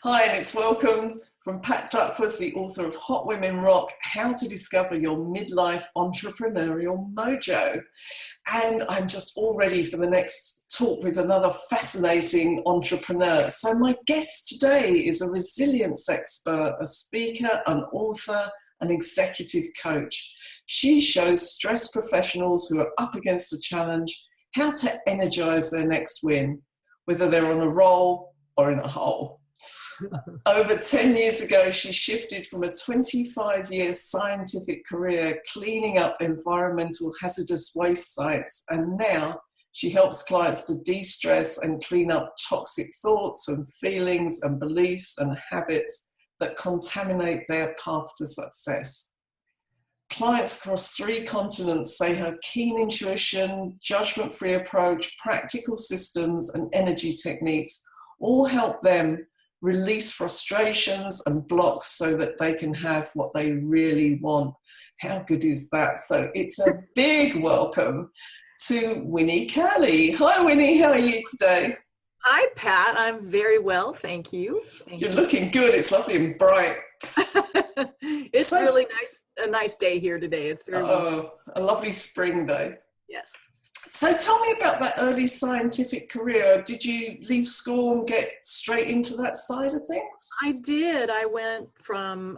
Hi, and it's welcome from Pat Duckworth, the author of Hot Women Rock, How to Discover Your Midlife Entrepreneurial Mojo. And I'm just all ready for the next talk with another fascinating entrepreneur. So my guest today is a resilience expert, a speaker, an author, an executive coach. She shows stress professionals who are up against a challenge how to energize their next win, whether they're on a roll or in a hole. Over 10 years ago, she shifted from a 25-year scientific career cleaning up environmental hazardous waste sites, and now she helps clients to de-stress and clean up toxic thoughts and feelings and beliefs and habits that contaminate their path to success. Clients across 3 continents say her keen intuition, judgment-free approach, practical systems, and energy techniques all help them release frustrations and blocks so that they can have what they really want. How good is that? So it's a big welcome to Wini Curley. Hi, Winnie. How are you today? Hi, Pat. I'm very well, thank you. You're looking good. It's lovely and bright. It's really nice. A nice day here today. It's very a lovely spring day. Yes. So tell me about that early scientific career. Did you leave school and get straight into that side of things? I did. I went from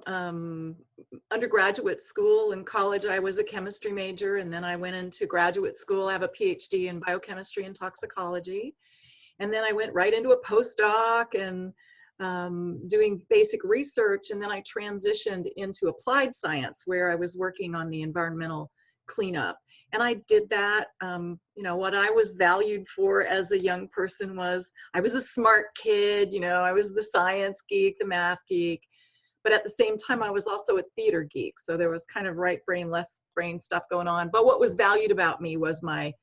undergraduate school. In college, I was a chemistry major, and then I went into graduate school. I have a PhD in biochemistry and toxicology. And then I went right into a postdoc and doing basic research. And then I transitioned into applied science, where I was working on the environmental cleanup. And I did that. What I was valued for as a young person was I was a smart kid. I was the science geek, the math geek. But at the same time, I was also a theater geek. So there was kind of right brain, left brain stuff going on. But what was valued about me was my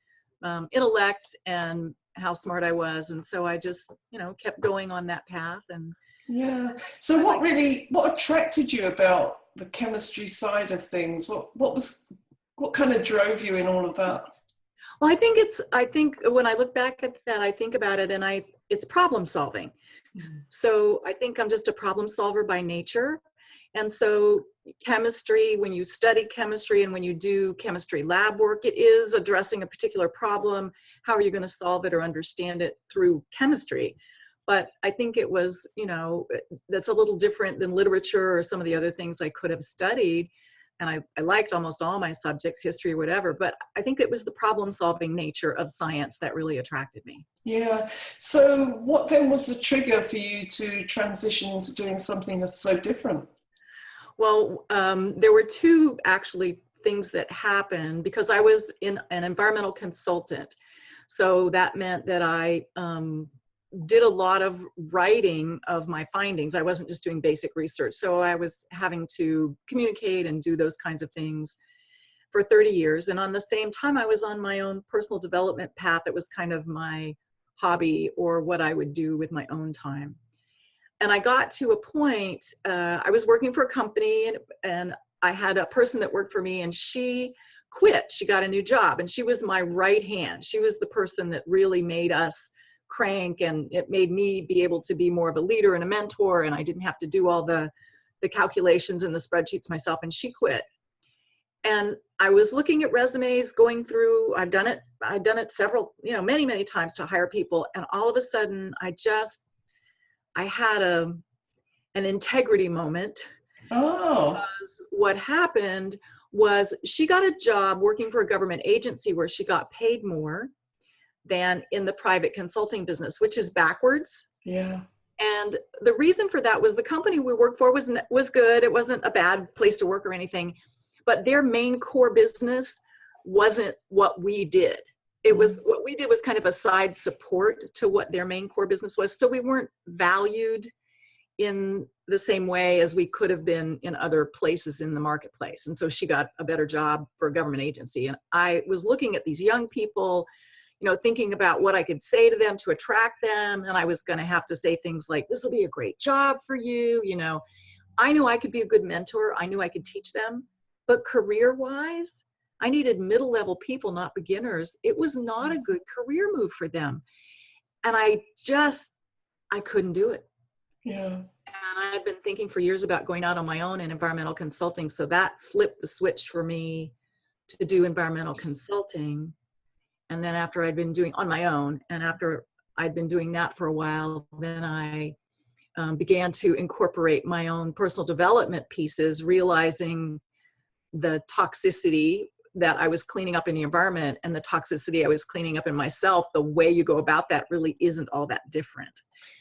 intellect and how smart I was. And so I just, kept going on that path. And yeah. So what attracted you about the chemistry side of things? What kind of drove you in all of that? Well, I think when I look back at that, I think about it and it's problem solving. So I think I'm just a problem solver by nature. And so chemistry, when you study chemistry and when you do chemistry lab work, it is addressing a particular problem. How are you going to solve it or understand it through chemistry? But I think it was, that's a little different than literature or some of the other things I could have studied. And I liked almost all my subjects, history or whatever, but I think it was the problem-solving nature of science that really attracted me. Yeah. So what then was the trigger for you to transition into doing something that's so different? Well, there were 2 actually things that happened because I was an environmental consultant. So that meant that I did a lot of writing of my findings. I wasn't just doing basic research. So I was having to communicate and do those kinds of things for 30 years. And on the same time, I was on my own personal development path. It was kind of my hobby or what I would do with my own time. And I got to a point, I was working for a company and I had a person that worked for me and she quit. She got a new job and she was my right hand. She was the person that really made us crank, and it made me be able to be more of a leader and a mentor, and I didn't have to do all the calculations and the spreadsheets myself, and she quit. And I was looking at resumes, going through, I'd done it several, many times to hire people, and all of a sudden I had an integrity moment. Oh. Because what happened was she got a job working for a government agency where she got paid more than in the private consulting business, which is backwards. Yeah. And the reason for that was the company we worked for was good. It wasn't a bad place to work or anything, but their main core business wasn't what we did. It was what we did was kind of a side support to what their main core business was. So we weren't valued in the same way as we could have been in other places in the marketplace. And so she got a better job for a government agency. And I was looking at these young people, thinking about what I could say to them to attract them. And I was going to have to say things like, this will be a great job for you. I knew I could be a good mentor. I knew I could teach them. But career-wise, I needed middle-level people, not beginners. It was not a good career move for them. And I couldn't do it. Yeah. And I've been thinking for years about going out on my own in environmental consulting. So that flipped the switch for me to do environmental consulting. And then after I'd been doing on my own, and after I'd been doing that for a while, then I began to incorporate my own personal development pieces, realizing the toxicity that I was cleaning up in the environment and the toxicity I was cleaning up in myself. The way you go about that really isn't all that different.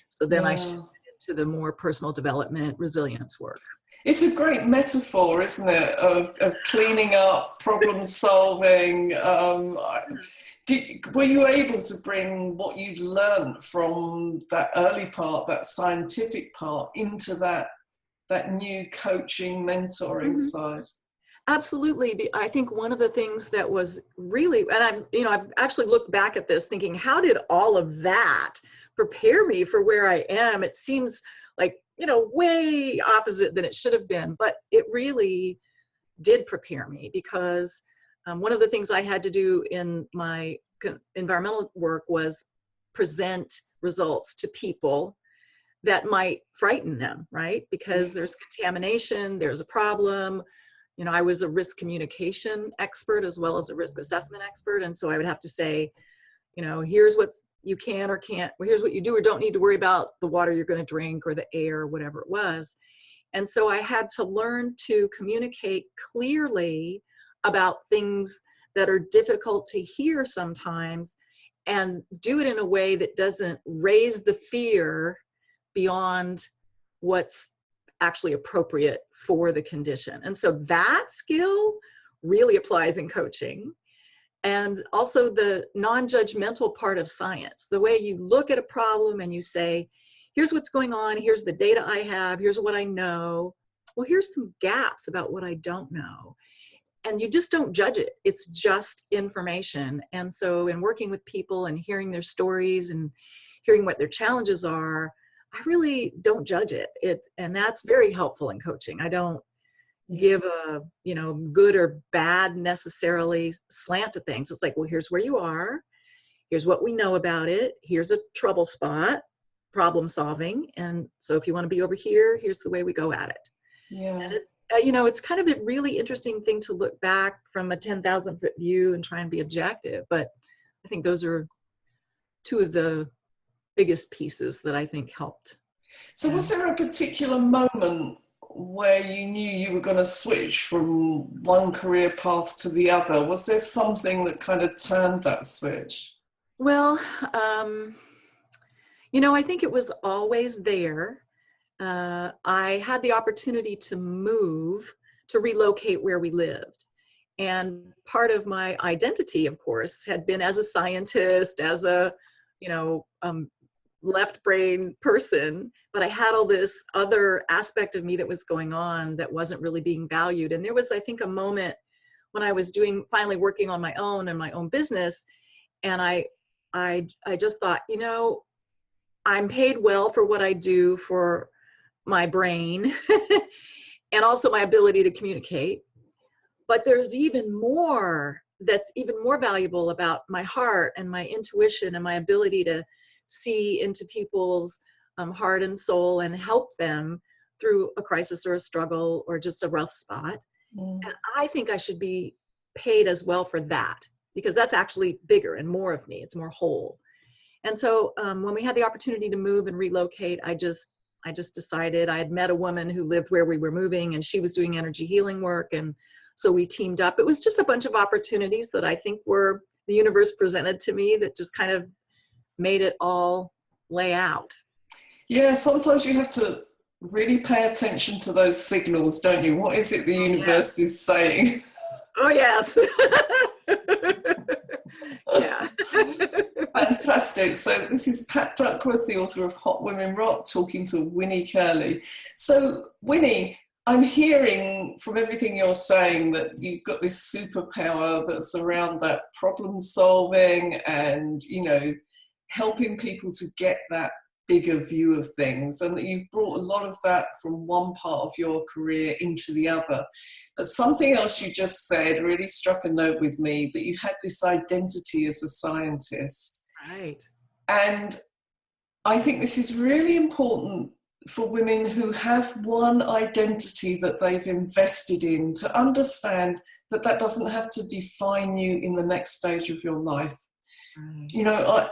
So then I shifted Yeah. into the more personal development resilience work. It's a great metaphor, isn't it, of cleaning up, problem solving. Were you able to bring what you'd learned from that early part, that scientific part, into that new coaching, mentoring Mm-hmm. side? Absolutely. I think one of the things that was really, and I've actually looked back at this thinking, how did all of that prepare me for where I am? It seems like, way opposite than it should have been, but it really did prepare me because one of the things I had to do in my environmental work was present results to people that might frighten them, right? Because there's contamination, there's a problem. I was a risk communication expert as well as a risk assessment expert. And so I would have to say, here's what you can or can't, well, here's what you do or don't need to worry about, the water you're going to drink or the air, whatever it was. And so I had to learn to communicate clearly about things that are difficult to hear sometimes and do it in a way that doesn't raise the fear beyond what's actually appropriate for the condition. And so that skill really applies in coaching. And also the non-judgmental part of science, the way you look at a problem and you say, here's what's going on, here's the data I have, here's what I know. Well, here's some gaps about what I don't know. And you just don't judge it. It's just information. And so in working with people and hearing their stories and hearing what their challenges are, I really don't judge it. And that's very helpful in coaching. I don't give a, good or bad necessarily slant to things. It's like, well, here's where you are. Here's what we know about it. Here's a trouble spot, problem solving. And so if you want to be over here, here's the way we go at it. Yeah. And it's, it's kind of a really interesting thing to look back from a 10,000 foot view and try and be objective. But I think those are two of the biggest pieces that I think helped. So was there a particular moment where you knew you were going to switch from one career path to the other? Was there something that kind of turned that switch? Well, I think it was always there. I had the opportunity to relocate where we lived. And part of my identity, of course, had been as a scientist, as a, left brain person, but I had all this other aspect of me that was going on that wasn't really being valued. And there was, I think, a moment when I was finally working on my own and my own business. And I just thought, I'm paid well for what I do for my brain and also my ability to communicate. But there's even more that's even more valuable about my heart and my intuition and my ability to see into people's heart and soul and help them through a crisis or a struggle or just a rough spot. And I think I should be paid as well for that, because that's actually bigger and more of me. It's more whole. And so when we had the opportunity to move and relocate, I just decided. I had met a woman who lived where we were moving, and she was doing energy healing work. And so we teamed up. It was just a bunch of opportunities that I think the universe presented to me that just kind of made it all lay out. Yeah, sometimes you have to really pay attention to those signals, don't you? What is it the universe is saying? Oh, yes. Yeah. Fantastic. So this is Pat Duckworth, the author of Hot Women Rock, talking to Wini Curley. So Wini, I'm hearing from everything you're saying that you've got this superpower that's around that problem solving and, helping people to get that bigger view of things, and that you've brought a lot of that from one part of your career into the other. But something else you just said really struck a note with me, that you had this identity as a scientist. Right. And I think this is really important for women who have one identity that they've invested in, to understand that that doesn't have to define you in the next stage of your life. Right. You know,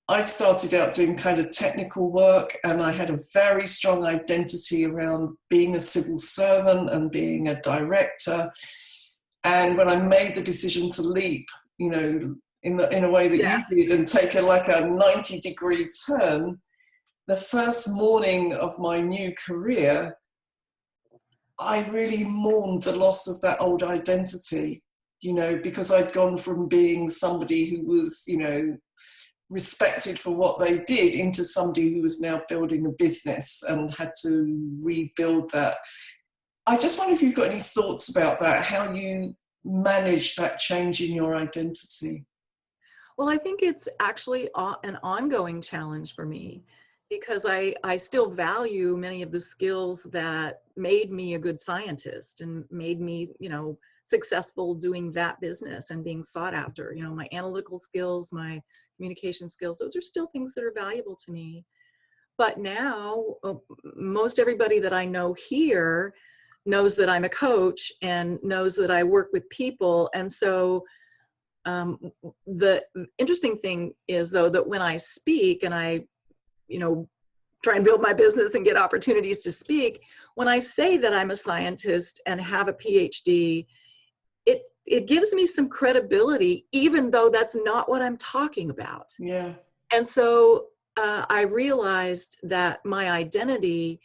I started out doing kind of technical work, and I had a very strong identity around being a civil servant and being a director. And when I made the decision to leap, you know, in a way that Yes. you did, and take a 90-degree turn, the first morning of my new career, I really mourned the loss of that old identity, you know, because I'd gone from being somebody who was, you know, respected for what they did into somebody who was now building a business and had to rebuild that. I just wonder if you've got any thoughts about that, how you manage that change in your identity. Well, I think it's actually an ongoing challenge for me, because I still value many of the skills that made me a good scientist and made me, you know, successful doing that business and being sought after. You know, my analytical skills, my communication skills, those are still things that are valuable to me. But now, most everybody that I know here knows that I'm a coach and knows that I work with people. And so the interesting thing is, though, that when I speak and I, you know, try and build my business and get opportunities to speak, when I say that I'm a scientist and have a PhD, it gives me some credibility, even though that's not what I'm talking about. Yeah. And so I realized that my identity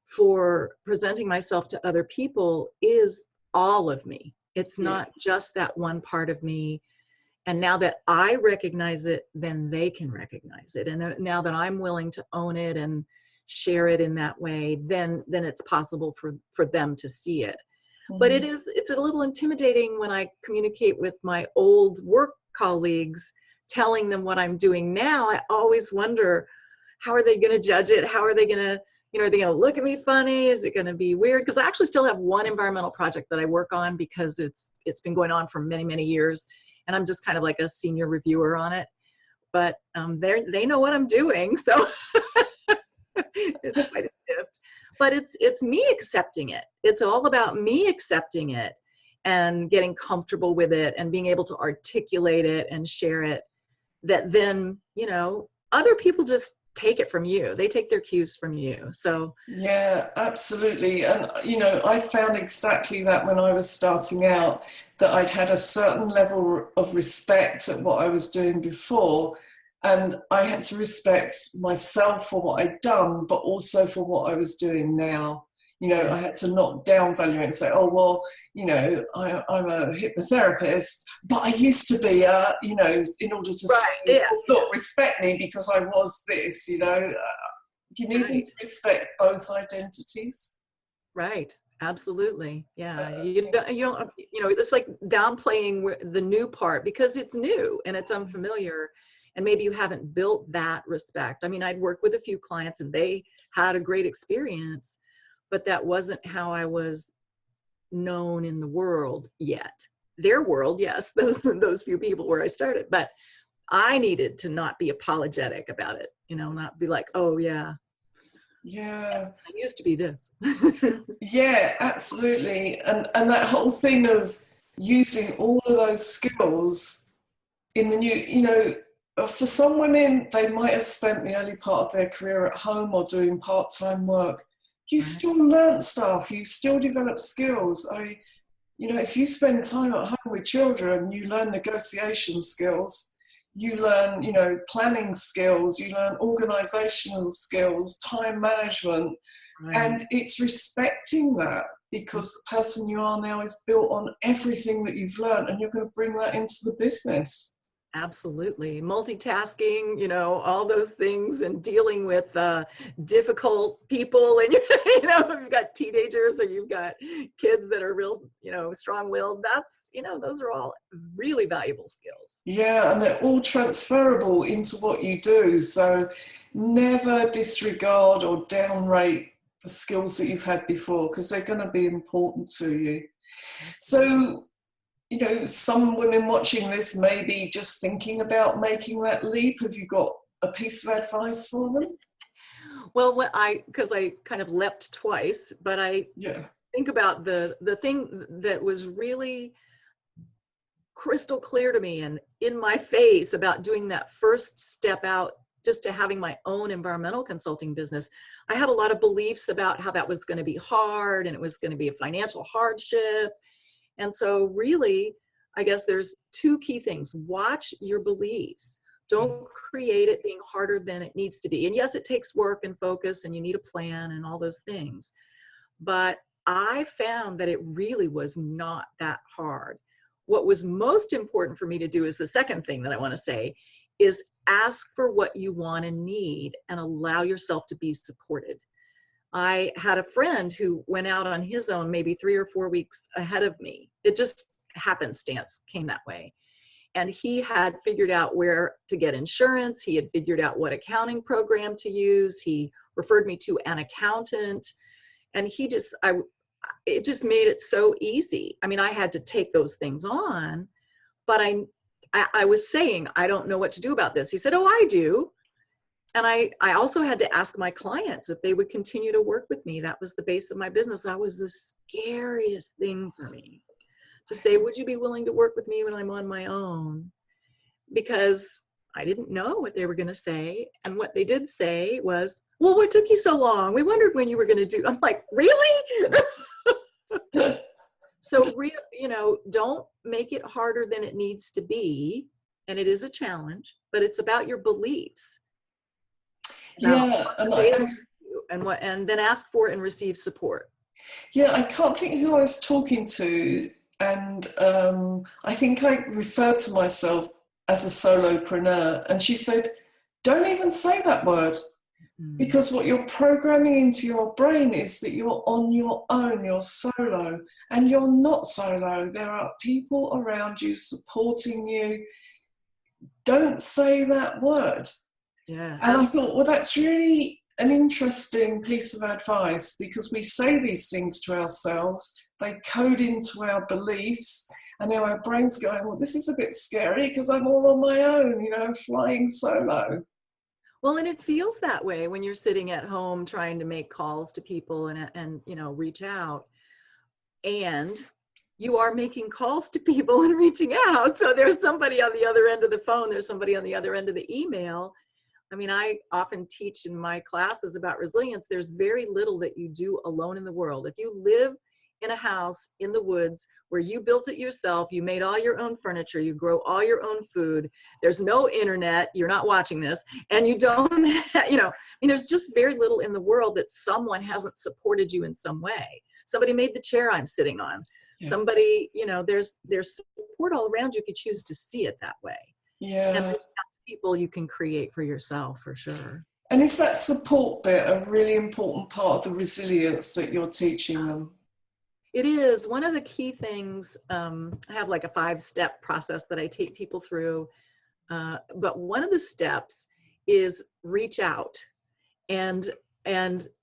for presenting myself to other people is all of me. It's not just that one part of me. And now that I recognize it, then they can recognize it. And now that I'm willing to own it and share it in that way, then it's possible for them to see it. Mm-hmm. But it's a little intimidating when I communicate with my old work colleagues, telling them what I'm doing now. I always wonder, how are they going to judge it? How are they going to, you know, are they going to look at me funny? Is it going to be weird? Because I actually still have one environmental project that I work on, because it's been going on for many, many years. And I'm just kind of like a senior reviewer on it. But they know what I'm doing, so it's quite a shift. But it's me accepting it. It's all about me accepting it and getting comfortable with it and being able to articulate it and share it, that then, you know, other people just take it from you. They take their cues from you. So yeah, absolutely. And you know, I found exactly that when I was starting out, that I'd had a certain level of respect at what I was doing before, and I had to respect myself for what I'd done, but also for what I was doing now. You know, I had to not downvalue it and say, oh, well, you know, I'm a hypnotherapist, but I used to be a, you know, in order to say, oh, look, respect me because I was this, you know. You need them to respect both identities. Right. Absolutely. Yeah. You don't, you know, it's like downplaying the new part because it's new and it's unfamiliar. And maybe you haven't built that respect. I mean, I'd worked with a few clients and they had a great experience, but that wasn't how I was known in the world yet. Their world, yes, those few people where I started, but I needed to not be apologetic about it, you know, not be like, oh yeah, I used to be this. Yeah, absolutely. And that whole thing of using all of those skills in the new, you know, for some women, they might have spent the early part of their career at home or doing part-time work. You still learn stuff, you still develop skills. You know, if you spend time at home with children, you learn negotiation skills, you learn, you know, planning skills, you learn organizational skills, time management. Right. And it's respecting that, because the person you are now is built on everything that you've learned, and you're going to bring that into the business. Absolutely. Multitasking, you know, all those things, and dealing with difficult people. And, you know, if you've got teenagers or you've got kids that are real, you know, strong-willed, that's, you know, those are all really valuable skills. Yeah, and they're all transferable into what you do. So never disregard or downrate the skills that you've had before, because they're going to be important to you. So, you know, some women watching this may be just thinking about making that leap. Have you got a piece of advice for them? Well, because I kind of leapt twice, but I Yeah. think about the thing that was really crystal clear to me and in my face about doing that first step out just to having my own environmental consulting business. I had a lot of beliefs about how that was going to be hard and it was going to be a financial hardship. And so really, I guess there's two key things. Watch your beliefs. Don't create it being harder than it needs to be. And yes, it takes work and focus and you need a plan and all those things. But I found that it really was not that hard. What was most important for me to do is the second thing that I want to say is ask for what you want and need and allow yourself to be supported. I had a friend who went out on his own maybe 3 or 4 weeks ahead of me. It just happenstance came that way. And he had figured out where to get insurance. He had figured out what accounting program to use. He referred me to an accountant. And it just made it so easy. I mean, I had to take those things on, but I was saying, I don't know what to do about this. He said, oh, I do. And I also had to ask my clients if they would continue to work with me. That was the base of my business. That was the scariest thing for me, to say, would you be willing to work with me when I'm on my own? Because I didn't know what they were going to say. And what they did say was, well, what took you so long? We wondered when you were going to do. I'm like, really? So, don't make it harder than it needs to be. And it is a challenge, but it's about your beliefs. Yeah, And then ask for and receive support. Yeah, I can't think who I was talking to, and I think I referred to myself as a solopreneur, and she said, don't even say that word, because what you're programming into your brain is that you're on your own, you're solo, and you're not solo. There are people around you supporting you. Don't say that word. Yeah. And I thought, well, that's really an interesting piece of advice, because we say these things to ourselves, they code into our beliefs, and now our brain's going, well, this is a bit scary because I'm all on my own, flying solo. Well, and it feels that way when you're sitting at home trying to make calls to people and reach out. And you are making calls to people and reaching out. So there's somebody on the other end of the phone, there's somebody on the other end of the email. I mean, I often teach in my classes about resilience. There's very little that you do alone in the world. If you live in a house in the woods where you built it yourself, you made all your own furniture, you grow all your own food, there's no internet, you're not watching this, and you don't, there's just very little in the world that someone hasn't supported you in some way. Somebody made the chair I'm sitting on. Yeah. Somebody, there's support all around you if you choose to see it that way. Yeah. And there's people you can create for yourself, for sure. And is that support bit a really important part of the resilience that you're teaching them? It is. One of the key things, I have like a 5-step process that I take people through, but one of the steps is reach out. And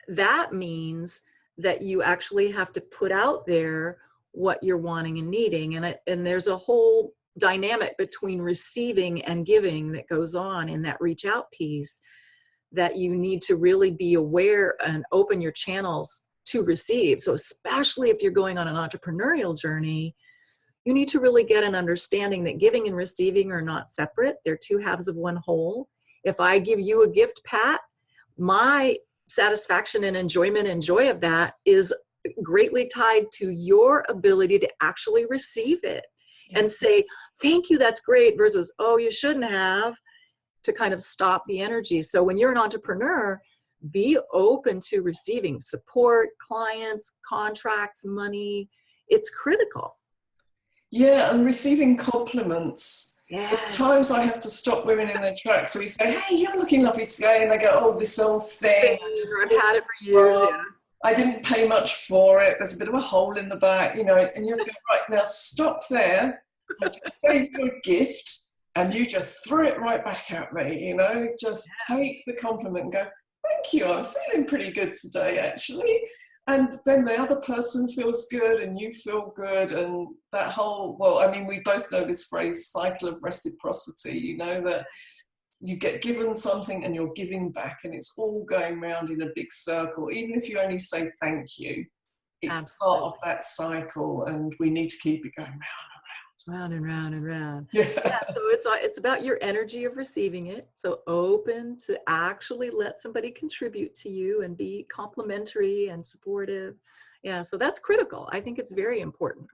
that means that you actually have to put out there what you're wanting and needing. And there's a whole dynamic between receiving and giving that goes on in that reach out piece that you need to really be aware and open your channels to receive. So especially if you're going on an entrepreneurial journey, you need to really get an understanding that giving and receiving are not separate. They're two halves of one whole. If I give you a gift, Pat, my satisfaction and enjoyment and joy of that is greatly tied to your ability to actually receive it and say, thank you, that's great, versus, oh, you shouldn't have, to kind of stop the energy. So when you're an entrepreneur, be open to receiving support, clients, contracts, money. It's critical. Yeah, and receiving compliments. Yes. At times I have to stop women in their tracks. So we say, hey, you're looking lovely today. And they go, oh, this old thing. I've had it for years. Yeah. I didn't pay much for it. There's a bit of a hole in the back, and you have to go, right, now stop there. I just gave you a gift and you just threw it right back at me, just take the compliment and go, thank you, I'm feeling pretty good today, actually. And then the other person feels good and you feel good, and that whole, we both know this phrase, cycle of reciprocity, that you get given something and you're giving back, and it's all going round in a big circle. Even if you only say thank you, it's Absolutely. part of that cycle, and we need to keep it going round. Round and round and round. Yeah. So it's about your energy of receiving it. So open to actually let somebody contribute to you and be complimentary and supportive. Yeah, so that's critical. I think it's very important.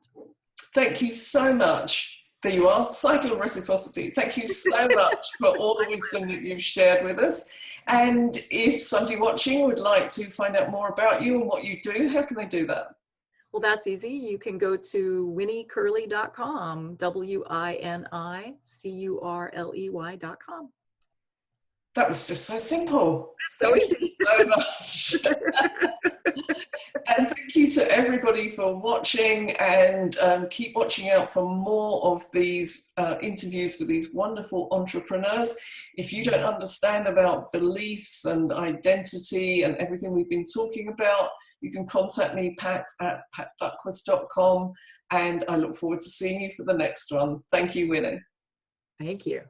Thank you so much. There you are, cycle of reciprocity. Thank you so much for all the wisdom that you've shared with us. And if somebody watching would like to find out more about you and what you do, how can they do that? Well, that's easy. You can go to winicurley.com, WINICURLEY.com. That was just so simple. So Thank easy. you so much. And thank you to everybody for watching, and keep watching out for more of these interviews with these wonderful entrepreneurs. If you don't understand about beliefs and identity and everything we've been talking about, you can contact me, pat@patduckworth.com, and I look forward to seeing you for the next one. Thank you, Wini. Thank you.